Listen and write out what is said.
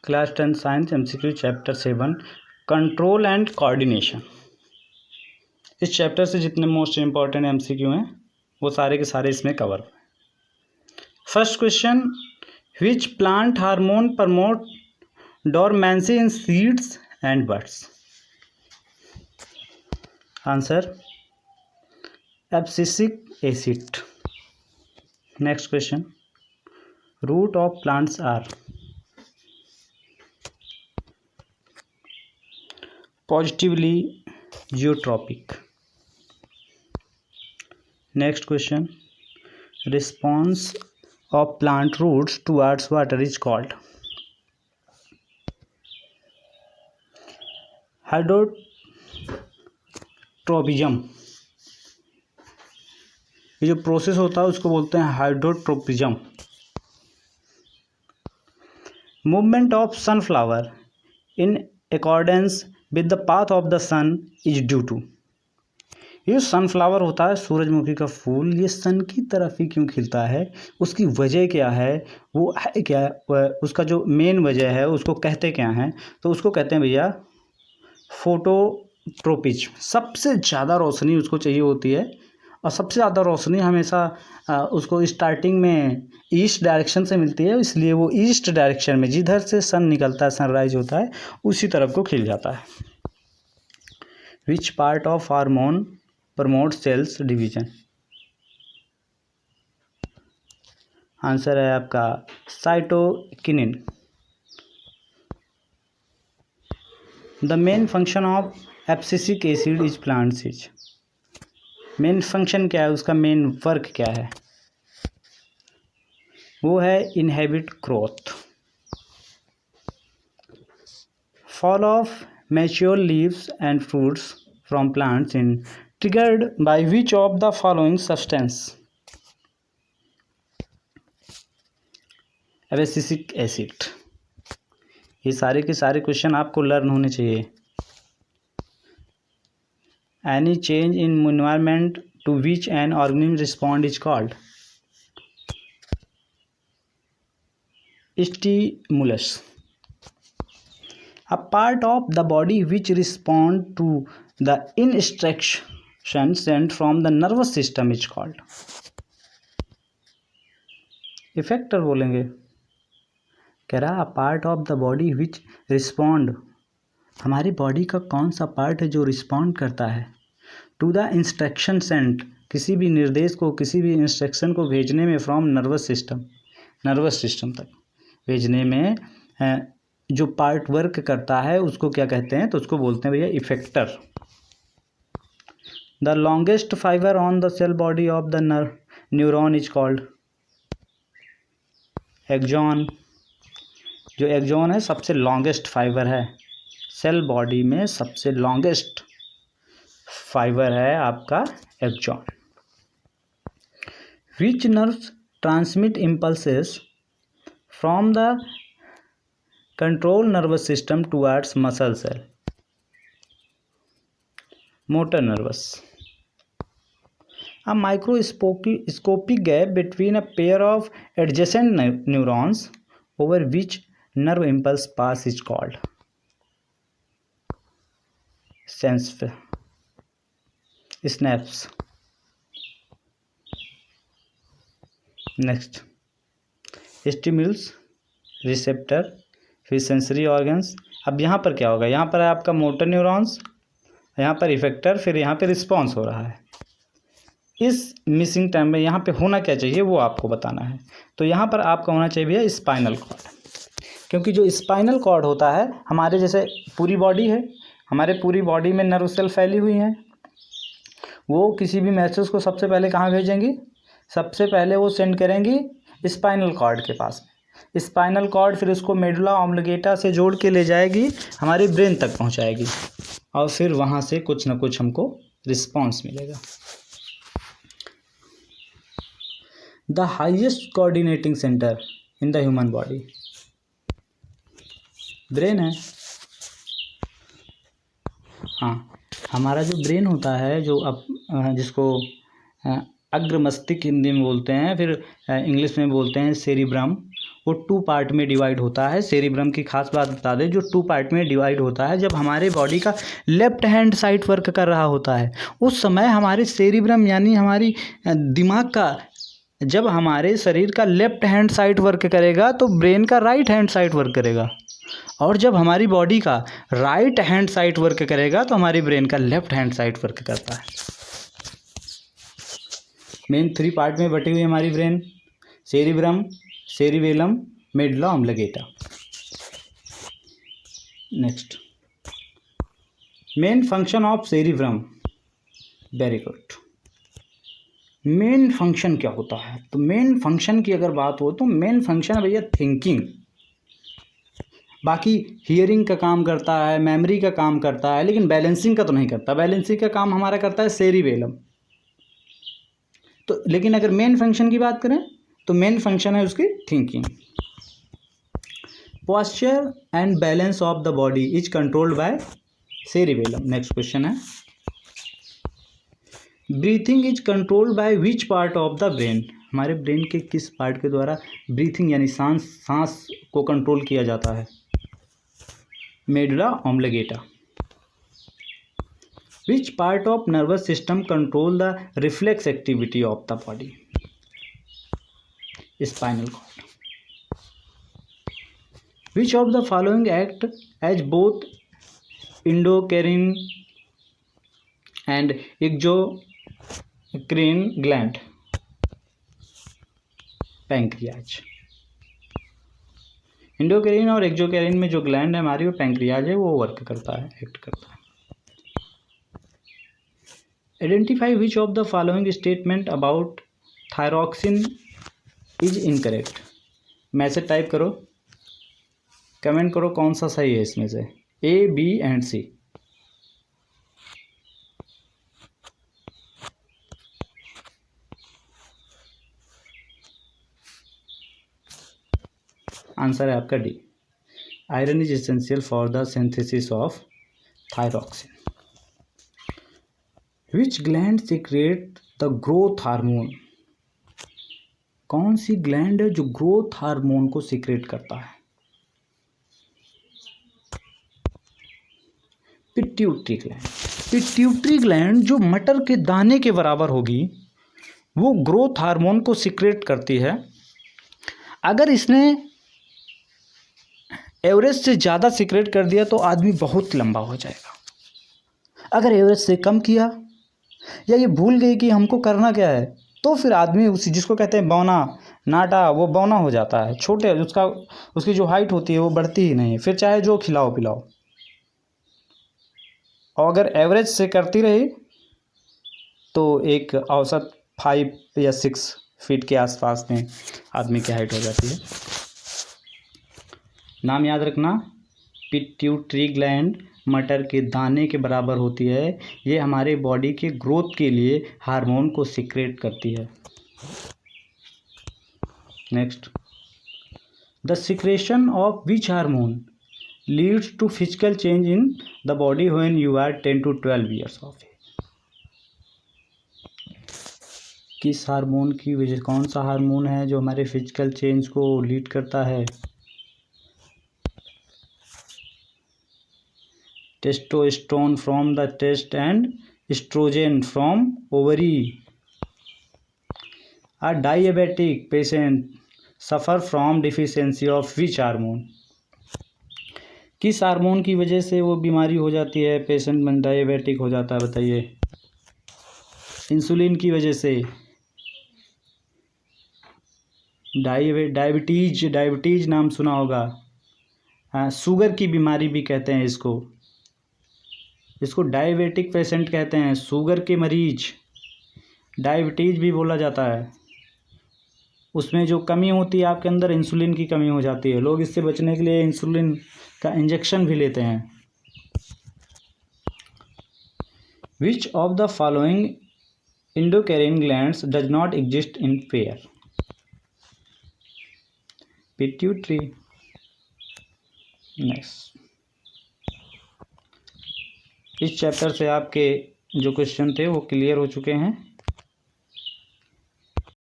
Class 10 science MCQ chapter 7 control and coordination. इस chapter से जितने मोस्ट इम्पॉर्टेंट MCQ हैं वो सारे के सारे इसमें cover. First question, which plant hormone promote dormancy in seeds and buds? Answer abscisic acid. Next question, root of plants are positively geotropic. Next question, response of plant roots towards water is called hydrotropism. ये जो process होता है उसको बोलते हैं hydrotropism. Movement of sunflower in accordance with the path of the sun is due to. ये sunflower होता है, सूरजमुखी का फूल, ये सन की तरफ ही क्यों खिलता है, उसकी वजह क्या है, वो है क्या, उसका जो मेन वजह है उसको कहते क्या हैं? तो उसको कहते हैं भैया फोटोट्रोपिज्म। सबसे ज़्यादा रोशनी उसको चाहिए होती है और सबसे ज़्यादा रोशनी हमेशा उसको स्टार्टिंग में ईस्ट डायरेक्शन से मिलती है, इसलिए वो ईस्ट डायरेक्शन में जिधर से सन निकलता है, सनराइज होता है, उसी तरफ को खिल जाता है। Which part of hormone promote cells division? Answer है आपका cytokinin. The main function of abscisic acid is plants is. Main function क्या है, उसका मेन वर्क क्या है? वो है inhibit growth. Fall of mature leaves and fruits from plants in triggered by which of the following substance? Abscisic acid. ये सारे के सारे क्वेश्चन आपको लर्न होने चाहिए। Any change in environment to which an organism respond is called stimulus. A part of the body which respond to the instruction sent from the nervous system is called effector बोलेंगे। कह रहा part of the body which respond, हमारी body का कौन सा part है जो respond करता है टू द इंस्ट्रक्शन सेंट, किसी भी निर्देश को, किसी भी इंस्ट्रक्शन को भेजने में, फ्रॉम नर्वस सिस्टम तक भेजने में जो पार्ट वर्क करता है उसको क्या कहते हैं? तो उसको बोलते हैं भैया effector. The longest fibre on the cell body of the neuron is called axon. जो एक्सॉन है सबसे लॉन्गेस्ट फाइबर है सेल बॉडी में, सबसे लॉन्गेस्ट फाइबर है आपका axon. Which nerves transmit impulses from the control nervous system towards muscle cell? Motor nervous. A microscopic gap between a pair of adjacent neurons over which nerve impulse pass is called synapse. Next, stimulus, receptor, फिर sensory organs. अब यहाँ पर क्या होगा? यहाँ पर है आपका मोटर न्यूरॉन्स, यहाँ पर इफेक्टर, फिर यहाँ पे रिस्पॉन्स हो रहा है। इस मिसिंग टाइम में यहाँ पे होना क्या चाहिए वो आपको बताना है। तो यहाँ पर आपका होना चाहिए भैया स्पाइनल कॉर्ड, क्योंकि जो स्पाइनल कॉर्ड होता है हमारे जैसे पूरी बॉडी है, हमारे पूरी बॉडी में नर्व सेल फैली हुई हैं, वो किसी भी मैसेज को सबसे पहले कहाँ भेजेंगी? सबसे पहले वो सेंड करेंगी स्पाइनल कॉर्ड के पास में। स्पाइनल कॉर्ड फिर उसको मेडुला ऑब्लिंगेटा से जोड़ के ले जाएगी, हमारे ब्रेन तक पहुंचाएगी और फिर वहां से कुछ ना कुछ हमको रिस्पांस मिलेगा। The highest coordinating centre in the human body brain है। हाँ, हमारा जो ब्रेन होता है, जो अब जिसको अग्र मस्तिष्क हिंदी में बोलते हैं, फिर इंग्लिश में बोलते हैं सेरिब्रम, वो 2 पार्ट में डिवाइड होता है। सेरिब्रम की खास बात बता दें, जो 2 पार्ट में डिवाइड होता है जब हमारे बॉडी का लेफ्ट हैंड साइड वर्क कर रहा होता है, उस समय हमारे सेरिब्रम यानी हमारी दिमाग का, जब हमारे शरीर का लेफ्ट हैंड साइड वर्क करेगा तो ब्रेन का राइट हैंड साइड वर्क करेगा, और जब हमारी बॉडी का राइट हैंड साइड वर्क करेगा तो हमारी ब्रेन का लेफ्ट हैंड साइड वर्क करता है। मेन 3 पार्ट में बटी हुई हमारी brain, cerebrum, cerebellum, medulla oblongata. Next, main function of cerebrum. Very good. Main function क्या होता है? तो मेन फंक्शन की अगर बात हो तो मेन फंक्शन है भैया थिंकिंग। बाकी हियरिंग का काम करता है, मेमोरी का काम करता है, लेकिन बैलेंसिंग का तो नहीं करता। बैलेंसिंग का काम हमारा करता है सेरिबेलम। तो लेकिन अगर मेन फंक्शन की बात करें तो मेन फंक्शन है उसकी thinking. Posture and balance of the body is controlled by cerebellum. Next question है, breathing is controlled by which part of the brain. हमारे ब्रेन के किस पार्ट के द्वारा ब्रीथिंग यानी सांस को कंट्रोल किया जाता है? Medulla oblongata. Which part of nervous system control the reflex activity of the body? Spinal cord. Which of the following act as both endocrine and exocrine gland? Pancreas. Endocrine और exocrine में जो gland है हमारी, वो pancreas है, वो work करता है, एक्ट करता है। Identify which of the following statement about thyroxine is incorrect. Message type करो, कमेंट करो कौन सा सही है इसमें से, ए, बी एंड सी। आंसर है आपका D. Iron is essential for the synthesis of thyroxine. Which gland secret the growth hormone? कौन सी ग्लैंड है जो ग्रोथ हार्मोन को सीक्रेट करता है? Pituitary gland. पिट्यूटरी ग्लैंड जो मटर के दाने के बराबर होगी, वो ग्रोथ हार्मोन को सीक्रेट करती है। अगर इसने एवरेज से ज़्यादा सीक्रेट कर दिया तो आदमी बहुत लंबा हो जाएगा। अगर एवरेज से कम किया या ये भूल गई कि हमको करना क्या है, तो फिर आदमी उसी, जिसको कहते हैं बौना नाटा, वो बौना हो जाता है, छोटे, उसकी जो हाइट होती है वो बढ़ती ही नहीं, फिर चाहे जो खिलाओ पिलाओ। और अगर एवरेज से करती रही तो एक औसत 5 या 6 फीट के आसपास में आदमी की हाइट हो जाती है। नाम याद रखना, पिट्यूटरी ग्लैंड मटर के दाने के बराबर होती है। ये हमारे बॉडी के ग्रोथ के लिए हार्मोन को सीक्रेट करती है। Next, the secretion of which hormone leads to physical change in the body when you are 10 to 12 years of age. किस हार्मोन की वजह, कौन सा हार्मोन है जो हमारे फिजिकल चेंज को लीड करता है? Testosterone from the test and oestrogen from ovary. A diabetic patient suffer from deficiency of which hormone? किस हार्मोन की वजह से वो बीमारी हो जाती है, पेशेंट में डायबिटिक हो जाता है? बताइए। इंसुलिन की वजह से। डायबिटीज नाम सुना होगा। हाँ, शुगर की बीमारी भी कहते हैं इसको डायबिटिक पेशेंट कहते हैं, शुगर के मरीज। डायबिटीज भी बोला जाता है। उसमें जो कमी होती है आपके अंदर, इंसुलिन की कमी हो जाती है। लोग इससे बचने के लिए इंसुलिन का इंजेक्शन भी लेते हैं। विच of the following endocrine glands does not exist in pair? Pituitary. Next, इस चैप्टर से आपके जो क्वेश्चन थे वो क्लियर हो चुके हैं।